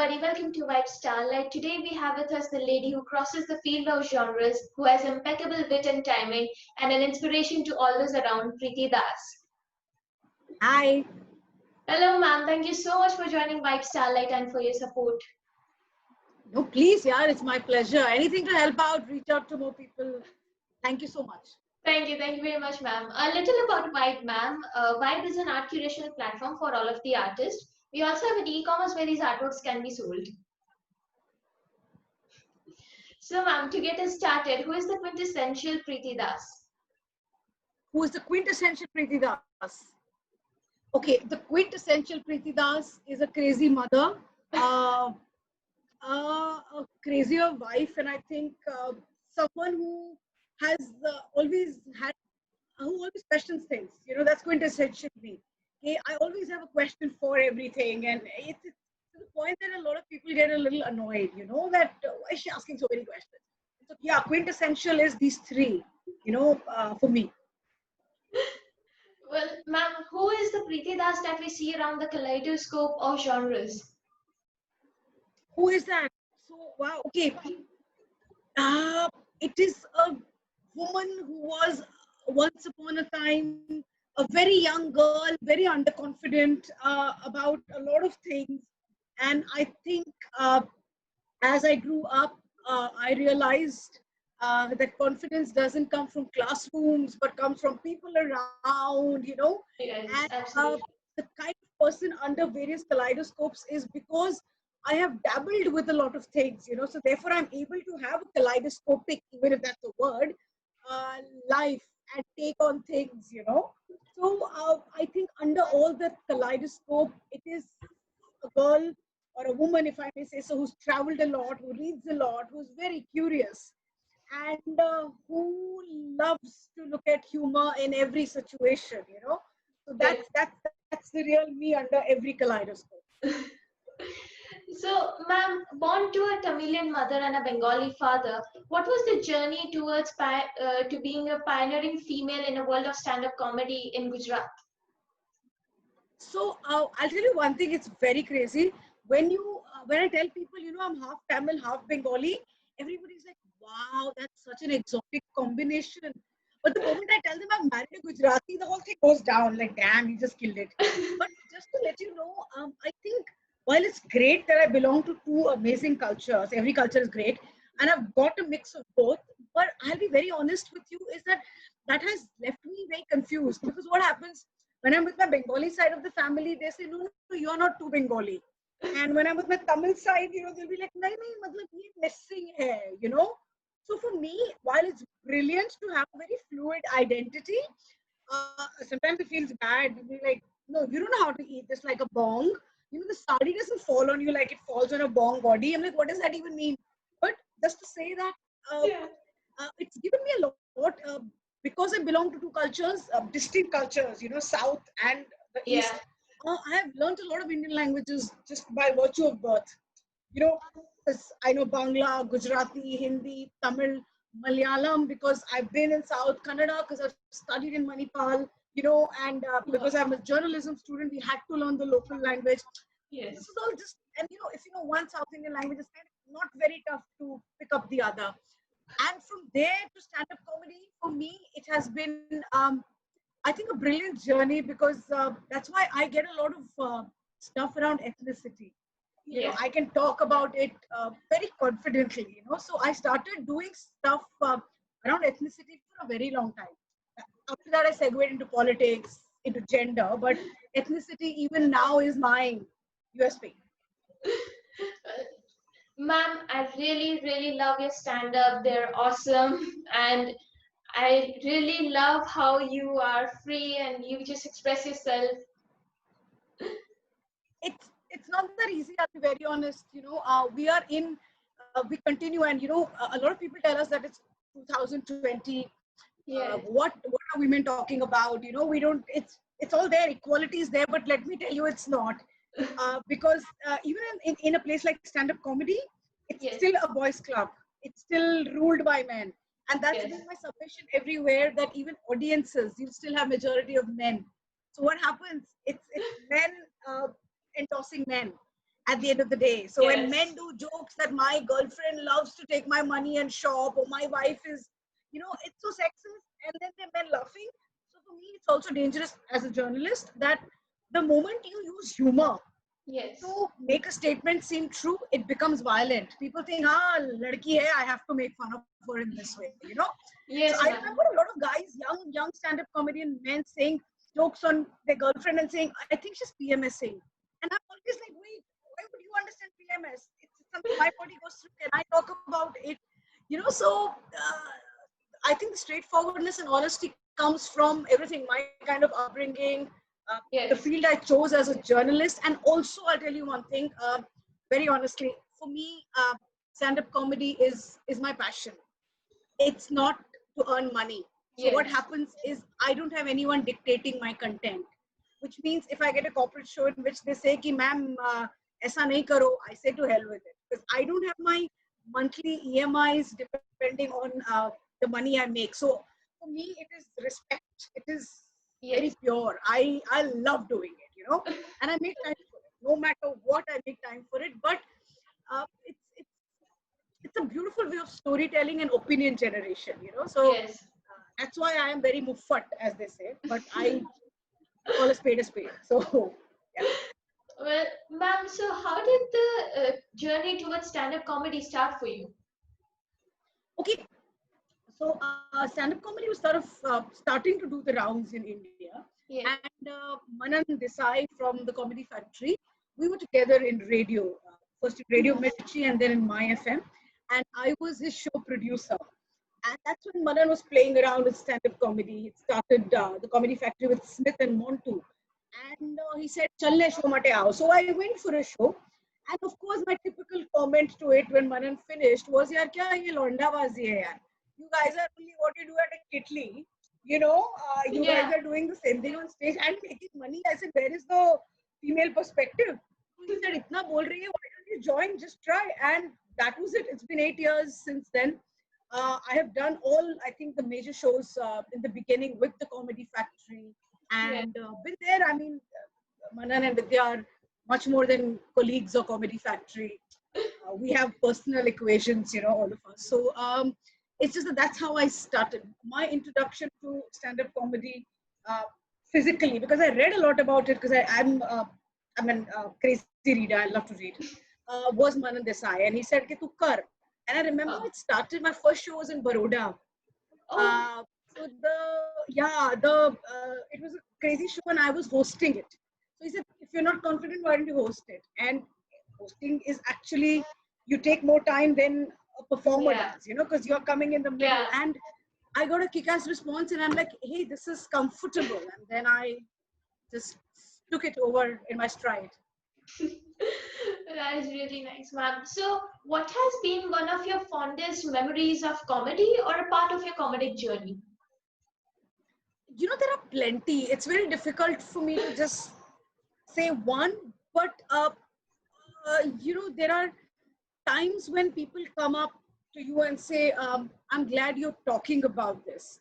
everybody, welcome to YB STARLIGHT. Today we have with us the lady who crosses the field of genres, who has impeccable wit and timing, and an inspiration to all those around, Preeti Das. Hi. Hello ma'am, thank you so much for joining YB STARLIGHT and for your support. No, please, yeah, it's my pleasure. Anything to help out, reach out to more people. Thank you so much. Thank you very much ma'am. A little about YB ma'am. YB is an art curation platform for all of the artists. We also have an e-commerce where these artworks can be sold. So ma'am, to get us started, who is the quintessential Preeti Das? Who is the quintessential Preeti Das? Okay, the quintessential Preeti Das is a crazy mother, a crazier wife, and I think someone who has always had, who always questions things. You know, that's quintessential me. Okay, I always have a question for everything, and it's to the point that a lot of people get a little annoyed. You know that why is she asking so many questions? So yeah, quintessential is these three. You know, for me. Well, ma'am, who is the Preeti Das that we see around the kaleidoscope of genres? Who is that? So wow, okay. It is a woman who was once upon a time a very young girl, very underconfident about a lot of things. And I think as I grew up, I realized that confidence doesn't come from classrooms, but comes from people around, you know. Yes, And absolutely. the kind of person under various kaleidoscopes is because I have dabbled with a lot of things, you know. So therefore, I'm able to have a kaleidoscopic, even if that's a word, uh, life and take on things, you know. So I think under all that kaleidoscope, it is a girl or a woman, if I may say so, who's traveled a lot, who reads a lot, who's very curious, and who loves to look at humor in every situation, you know. So Yes. that's the real me under every kaleidoscope. So, ma'am, born to a Tamilian mother and a Bengali father, what was the journey towards to being a pioneering female in a world of stand-up comedy in Gujarat? So I'll tell you one thing. It's very crazy. When I tell people, you know, I'm half Tamil, half Bengali, everybody's like, "Wow, that's such an exotic combination." But the moment I tell them I'm married to Gujarati, the whole thing goes down. Like, damn, you just killed it. But just to let you know, I think while it's great that I belong to two amazing cultures, every culture is great, and I've got a mix of both. But I'll be very honest with you, is that that has left me very confused because what happens when I'm with my Bengali side of the family, they say, no, you're not too Bengali. And when I'm with my Tamil side, you know, they'll be like, nahi, matlab ye missing hai, you know. So for me, while it's brilliant to have a very fluid identity, sometimes it feels bad. You'll be like, no, you don't know how to eat this like a bong. You know, the sari doesn't fall on you like it falls on a bong body. I'm like, what does that even mean? But just to say that, Yeah. it's given me a lot because I belong to two cultures, distinct cultures, you know, South and the Yeah. East. I have learned a lot of Indian languages just by virtue of birth. You know, 'cause I know Bangla, Gujarati, Hindi, Tamil, Malayalam because I've been in South, Kannada because I've studied in Manipal, you know, and because I'm a journalism student, we had to learn the local language. This Yes. is all just, and you know, if you know one South Indian language, it's kind of not very tough to pick up the other. And from there to stand-up comedy, for me, it has been, I think, a brilliant journey because that's why I get a lot of stuff around ethnicity. You know, Yes. I can talk about it very confidently. You know, so I started doing stuff around ethnicity for a very long time. After that, I segued into politics, into gender, but ethnicity even now is my USP. Ma'am, I really love your stand-up. They're awesome. And I really love how you are free and you just express yourself. It's not that easy. I'll be very honest. You know, we continue, and you know, a lot of people tell us that it's 2020. Yes. What are women talking about? You know, we don't. It's all there. Equality is there, but let me tell you, it's not. Because even in a place like stand-up comedy, it's Yes. still a boys' club. It's still ruled by men, and that's Yes. been my submission everywhere. That even audiences, you still have majority of men. So what happens? It's men endorsing men, at the end of the day. So when Yes. men do jokes that my girlfriend loves to take my money and shop, or my wife is, it's so sexist, and then the men laughing. So for me, it's also dangerous as a journalist that the moment you use humor Yes. to make a statement seem true, it becomes violent. People think, ladki hai, I have to make fun of her in this way. So I Yes, remember ma'am. a lot of guys, young stand-up comedian men saying jokes on their girlfriend and saying, I think she's PMSing. And I'm always like, wait, why would you understand PMS? It's something my body goes through. Can I talk about it? So I think the straightforwardness and honesty comes from everything, my kind of upbringing, the field Yes. I chose as a journalist. And also, I'll tell you one thing, very honestly, for me, stand-up comedy is my passion. It's not to earn money. So what Yes. happens is I don't have anyone dictating my content, which means if I get a corporate show in which they say ki ma'am aisa nahi karo, I say to hell with it, because I don't have my monthly EMIs depending on the money I make. So for me it is respect. It is very Yes. pure. I love doing it, and I make time for it. No matter what, I make time for it. But it's a beautiful way of storytelling and opinion generation. So Yes. that's why I am very muffat, as they say. But I call a spade a spade. So yeah. Well, ma'am, so how did the journey towards stand-up comedy start for you? Okay. So stand-up comedy was sort of starting to do the rounds in India, Yes. and Manan Desai from the Comedy Factory, we were together in radio, first in Radio Mirchi and then in My FM, and I was his show producer. And that's when Manan was playing around with stand-up comedy. He started the Comedy Factory with Smith and Montu, and he said, "Challe show mate aao." So I went for a show, and of course, my typical comment to it when Manan finished was, "Yaar, kya ye londabazi hai yaar? You guys are only what you do at a kitli. You guys Yeah. are doing the same thing on stage and making money." I said, "Where is the female perspective?" So he said, "Itna bol rahi hai, why don't you join? Just try." And that was it. It's been 8 years since then. I have done all, I think, the major shows in the beginning with the Comedy Factory, Yeah. and been there. I mean, Manan and Vidya are much more than colleagues or Comedy Factory. We have personal equations, all of us. So it's just that that's how I started. My introduction to stand-up comedy uh, physically, because I read a lot about it, because I'm an crazy reader. I love to read. Was Manan Desai, and he said, "Ki tu kar." And I remember Oh. it started. My first show was in Baroda. Oh. So it was a crazy show, and I was hosting it. So he said, "If you're not confident, why don't you host it?" And hosting is actually, you take more time than a performer Yeah. does, because you're coming in the middle. Yeah. And I got a kick-ass response, and I'm like, "Hey, this is comfortable." And then I just took it over in my stride. That is really nice, ma'am. So, what has been one of your fondest memories of comedy or a part of your comedic journey? There are plenty. It's very difficult for me to just say one, but there are times when people come up to you and say, "I'm glad you're talking about this."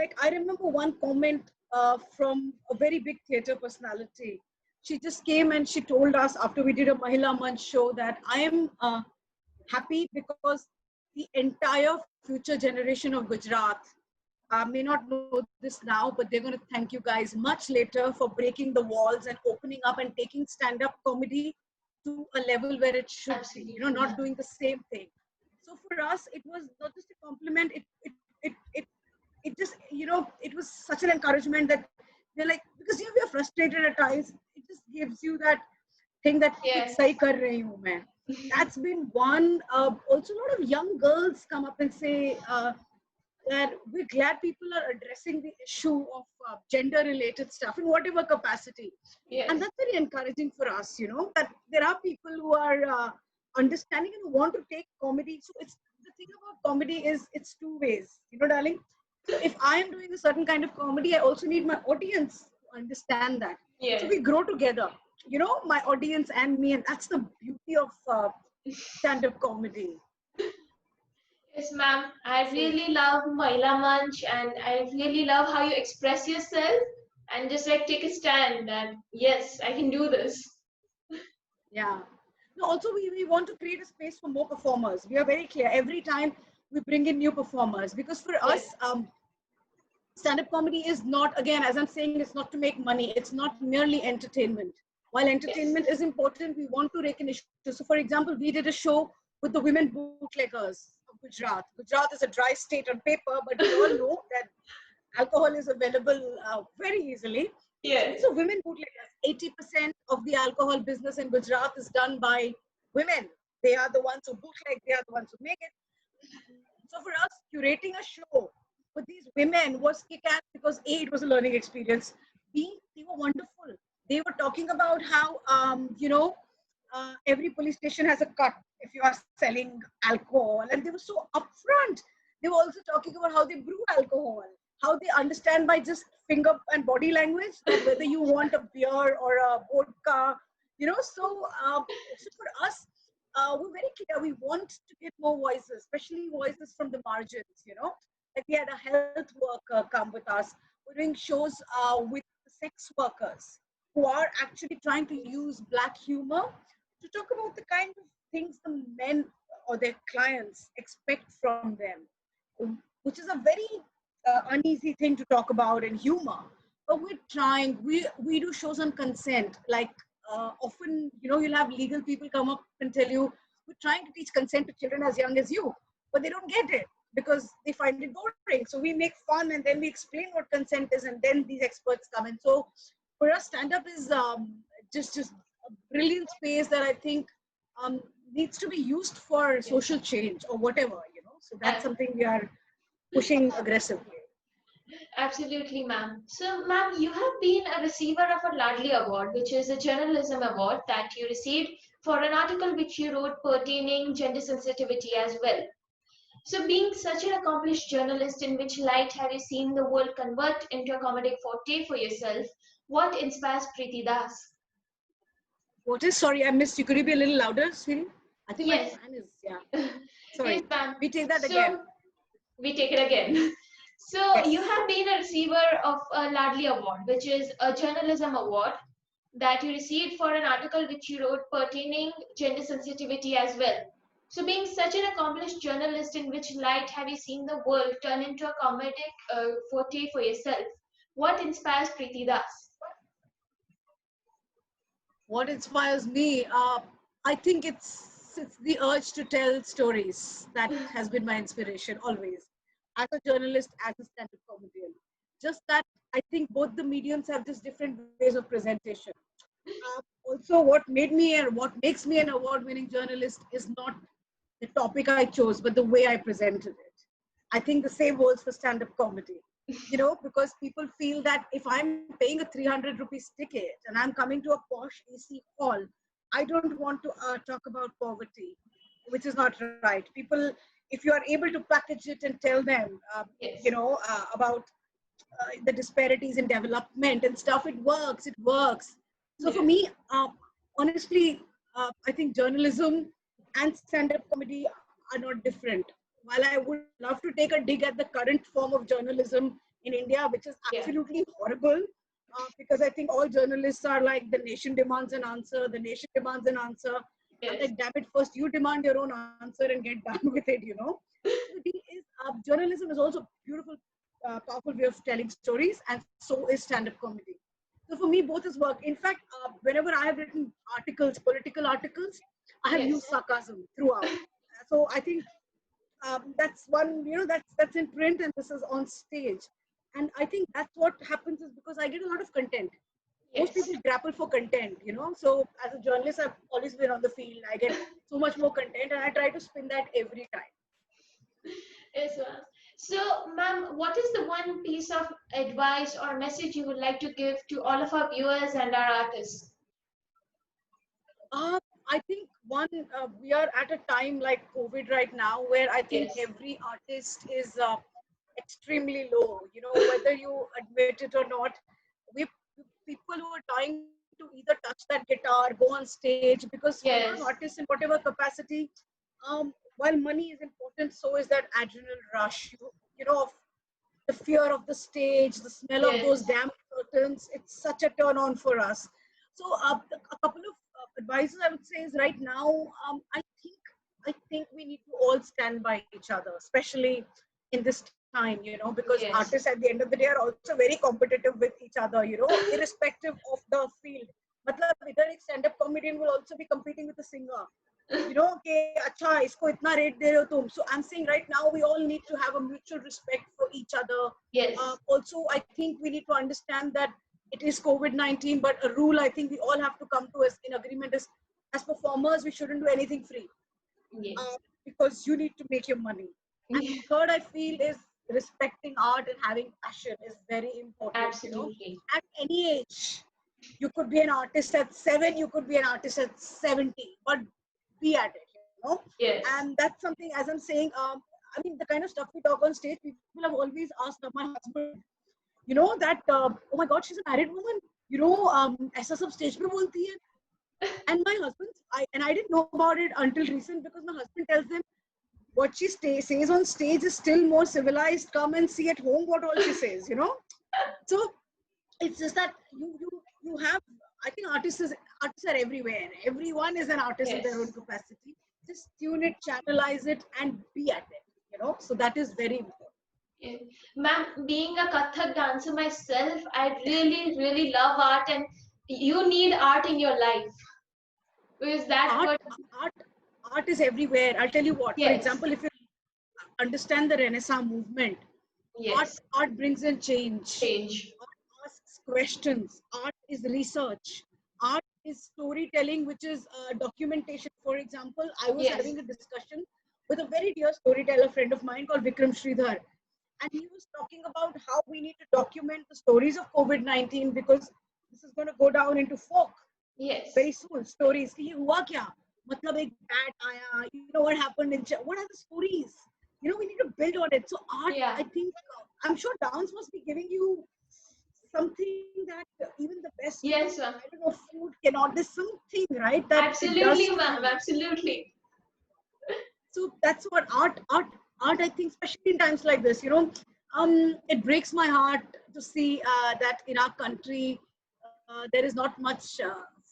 Like I remember one comment from a very big theater personality. She just came and she told us after we did a Mahila Manch show that I am happy because the entire future generation of Gujarat may not know this now, but they're going to thank you guys much later for breaking the walls and opening up and taking stand-up comedy to a level where it should be, Absolutely, not ma'am. doing the same thing. So for us, it was not just a compliment. It just, it was such an encouragement that we're like, because we are frustrated at times. It just gives you that thing that कुछ Yes. सही कर रही हूँ मैं. That's been one. Also, a lot of young girls come up and say that we're glad people are addressing the issue of gender-related stuff in whatever capacity, and Yes. that's very encouraging for us. That there are people who are understanding and who want to take comedy. So it's the thing about comedy is it's two ways, darling. So if I am doing a certain kind of comedy, I also need my audience to understand that. So we Yes. grow together, my audience and me, and that's the beauty of stand-up comedy. Yes, ma'am. I So really love Mahila Munch and I really love how you express yourself and just like take a stand that yes, I can do this. yeah. No, also, we want to create a space for more performers. We are very clear every time we bring in new performers, because for Yes, us, stand-up comedy is not, again, as I'm saying, it's not to make money. It's not merely entertainment. While yes, entertainment is important, we want to recognition. So, for example, we did a show with the women bootleggers of Gujarat. Gujarat is a dry state on paper, but we all know that alcohol is available very easily. So these yes, are women bootleggers. 80% of the alcohol business in Gujarat is done by women. They are the ones who bootleg, they are the ones who make it. So for us, curating a show with these women was kick-ass because A, it was a learning experience. B, they were wonderful. They were talking about how, every police station has a cut if you are selling alcohol. And they were so upfront. They were also talking about how they brew alcohol, how they understand by just finger and body language that whether you want a beer or a vodka, so for us, we're very clear. We want to get more voices, especially voices from the margins. Like we had a health worker come with us. We're doing shows with sex workers who are actually trying to use black humor to talk about the kind of things the men or their clients expect from them, which is a very uneasy thing to talk about in humor. But we're trying. We do shows on consent. Like often, you'll have legal people come up and tell you, we're trying to teach consent to children as young as you, but they don't get it because they find it boring. So we make fun and then we explain what consent is, and then these experts come in. So for us, stand up is just a brilliant space that I think um, needs to be used for yes. social change or whatever. So that's A- something we are pushing aggressively. Absolutely, ma'am. So, ma'am, you have been a receiver of a Ladli Award, which is a journalism award that you received for an article which you wrote pertaining gender sensitivity as well. So, being such an accomplished journalist, in which light have you seen the world convert into a comedic forte for yourself? What inspires Preeti Das? What is, sorry, I missed you. Could you be a little louder, sweetie? I think my Yes, fan is, yeah. yes, Sorry. ma'am. We take that again. So, we take it again. So, you Yes. have been a receiver of a Ladli Award, which is a journalism award that you received for an article which you wrote pertaining gender sensitivity as well. So, being such an accomplished journalist, in which light have you seen the world turn into a comedic forte for yourself? What inspires Preeti Das? What inspires me? I think it's the urge to tell stories that has been my inspiration always, as a journalist, as a stand-up comedian. Just that I think both the mediums have just different ways of presentation. Also, what made me and what makes me an award-winning journalist is not the topic I chose, but the way I presented it. I think the same holds for stand-up comedy. Because people feel that if I'm paying a 300 rupees ticket and I'm coming to a posh AC hall, I don't want to talk about poverty, which is not right. People, if you are able to package it and tell them, Yes, about the disparities in development and stuff, it works. It works. So for yes, me, honestly, I think journalism and stand-up comedy are not different. While I would love to take a dig at the current form of journalism in India, which is yeah, absolutely horrible, because I think all journalists are like, the nation demands an answer, the nation demands an answer. I'm yes, like, damn it, first you demand your own answer and get done with it. So the thing is, journalism is also beautiful, powerful way of telling stories, and so is stand-up comedy. So for me, both has worked. In fact, whenever I have written articles, political articles, I have yes, used sarcasm throughout. So I think that's one, that's in print and this is on stage. And I think that's what happens is because I get a lot of content. Most yes, people grapple for content. So as a journalist, I've always been on the field. I get so much more content and I try to spin that every time. yes, ma'am. So, ma'am, what is the one piece of advice or message you would like to give to all of our viewers and our artists? I think one, we are at a time like COVID right now where I think Yes, every artist is extremely low. Whether you admit it or not, we people who are trying to either touch that guitar, go on stage, because for an artist in yes, whatever capacity, while money is important, so is that adrenaline rush. Of the fear of the stage, the smell of those yes, damp curtains. It's such a turn on for us. So a couple of advices I would say is right now, I think we need to all stand by each other, especially in this time, because artists Yes. at the end of the day are also very competitive with each other, irrespective of the field. Matlab, either a stand-up comedian will also be competing with a singer. Okay, acha, isko itna rate de rahe ho tum. So I'm saying right now we all need to have a mutual respect for each other. Yes. Also, I think we need to understand that it is COVID-19, but a rule I think we all have to come to as in agreement is, as performers, we shouldn't do anything free, uh, Yes. because you need to make your money. And third, I feel is respecting art and having passion is very important. Absolutely. At any age, you could be an artist at 7, you could be an artist at 70, but be at it. Yes. And that's something, as I'm saying, I mean, the kind of stuff we talk on stage, people have always asked of my husband, that, oh my God, she's a married woman. ऐसा सब stage पे बोलती है. And my husband, I didn't know about it until recent, because my husband tells them what she says on stage is still more civilized. Come and see at home what all she says. So it's just that you have, I think artists are everywhere. Everyone is an artist in their own Yes. capacity. Just tune it, channelize it, and be at it. So that is very important. Yeah. Ma'am, being a Kathak dancer myself, I really, really love art, and you need art in your life. Because that art what, art art is everywhere. I'll tell you what, for yes, example, if you understand the Renaissance movement, art yes, art brings in change. change. Art asks questions. Art is research. Art is storytelling, which is documentation. For example, I was Yes, having a discussion with a very dear storyteller friend of mine called Vikram Sridhar, and he was talking about how we need to document the stories of COVID-19, because this is going to go down into folk yes, very soon. Stories कि ये हुआ क्या, मतलब एक bat आया, what happened what are the stories, we need to build on it. So art, yeah, I think, I'm sure dance must be giving you something that even the best, yes, ma'am. I don't know, food cannot. There's something, right, that it does Absolutely, for ma'am. you. Absolutely. So that's what art, I think, especially in times like this, it breaks my heart to see that in our country there is not much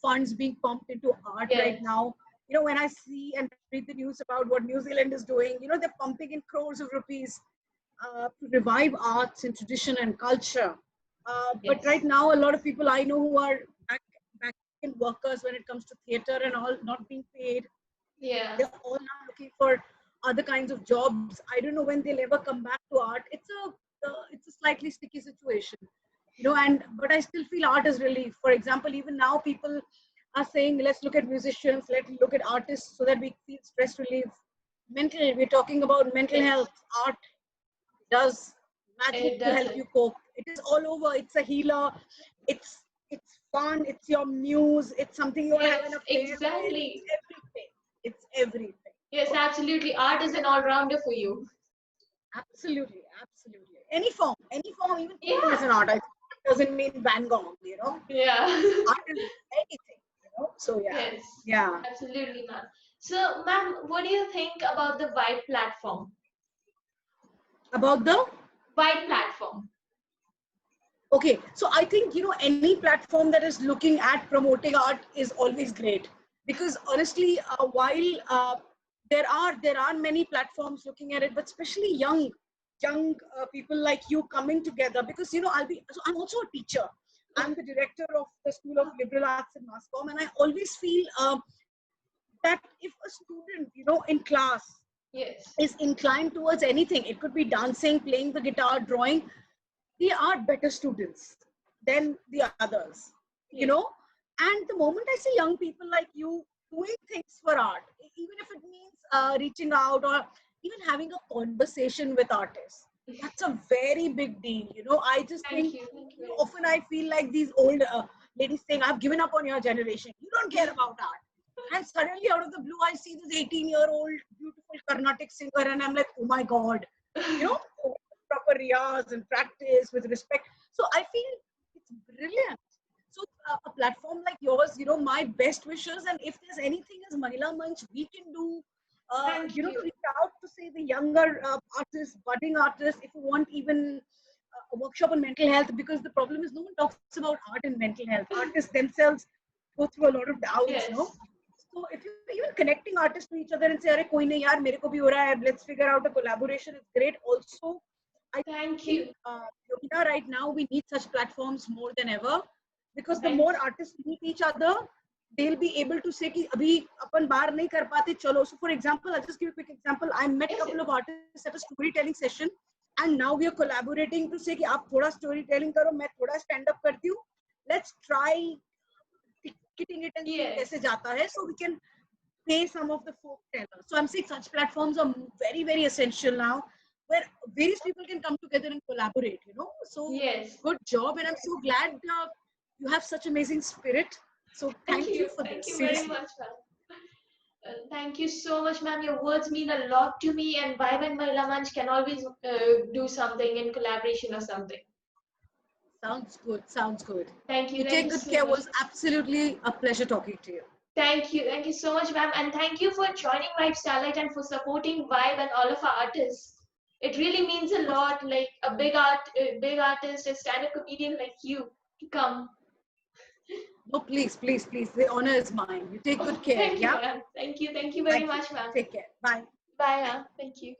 funds being pumped into art right Yes, now. When I see and read the news about what New Zealand is doing, they're pumping in crores of rupees to revive arts and tradition and culture. But yes, right now, a lot of people I know who are back in workers when it comes to theater and all, not being paid. yeah, They're all now looking for other kinds of jobs. I don't know when they'll ever come back to art. It's a slightly sticky situation, and but I still feel art is relief. For example, even now people are saying, let's look at musicians, let's look at artists so that we feel stress relief. We're talking about mental yes. health. Art does magic It to does help it. you cope. It is all over. It's a healer. It's fun. It's your muse. It's something you want to have an Yes, affair with. It's exactly. everything. It's everything. Yes, absolutely. Art is an all-rounder for you. Absolutely, absolutely. Any form, even painting is Yeah, an art. I think it doesn't mean Van Gogh. yeah. Art is anything. So yeah, Yes, yeah. absolutely, ma'am. So, ma'am, what do you think about the white platform? About the White platform. Okay, so I think any platform that is looking at promoting art is always great, because honestly, while there are many platforms looking at it, but especially young people like you coming together, because I'm also a teacher. I'm the director of the School of Liberal Arts and Mass Comm, and I always feel that if a student in class Yes, is inclined towards anything, it could be dancing, playing the guitar, drawing, they are better students than the others, you yes, know. And the moment I see young people like you doing things for art, even if it means reaching out or even having a conversation with artists, that's a very big deal. I just think, thank you very often I feel like these old ladies saying, I've given up on your generation, you don't care about art. And suddenly out of the blue, I see this 18-year-old beautiful Carnatic singer, and I'm like, oh my God, you much. know, proper riyas and practice with respect. So I feel it's brilliant. So a platform like yours, my best wishes. And if there's anything as Mahila Manch we can do, Thank to you. reach out to say the younger artists, budding artists, if you want even a workshop on mental health, because the problem is no one talks about art and mental health. Artists themselves go through a lot of doubts, no? Yes. So if you're even connecting artists to each other and say, "Arey, koi nahi yaar, mere ko bhi ho raha hai. Let's figure out a collaboration." It's great. Also, I Thank think you. Yogita, right now we need such platforms more than ever, because the Thank more artists meet each other, they'll be able to say कि अभी अपन बाहर नहीं कर पाते, चलो. So for example, I'll just give you a quick example. I met a yes. couple of artists at a storytelling session, and now we are collaborating to say कि आप थोड़ा storytelling करो, मैं थोड़ा stand up करती हूँ. Let's try ticketing it and see Yes. कैसे जाता है, so we can pay some of the folk tellers. So I'm saying such platforms are very, very essential now, where various people can come together and collaborate, you know. So Yes. good job, and I'm so glad you have such amazing spirit. So Thank thank you you. for Thank this, you very seriously. much, ma'am. Thank you so much, ma'am. Your words mean a lot to me, and Vibe and Mahila Manch can always do something in collaboration or something. Sounds good. Sounds good. Thank you. You Thank take you good so care. It much. was absolutely a pleasure talking to you. Thank you. Thank you so much, ma'am. And thank you for joining Vibe Starlight and for supporting Vibe and all of our artists. It really means a lot, like a big artist, a stand-up comedian like you to come. No, please, please, please. The honor is mine. You take Oh, good care. thank you, Yeah. ma'am. Thank you. Thank you very Thank you. much, ma'am. Take care. Bye. Bye, ma'am. Thank you.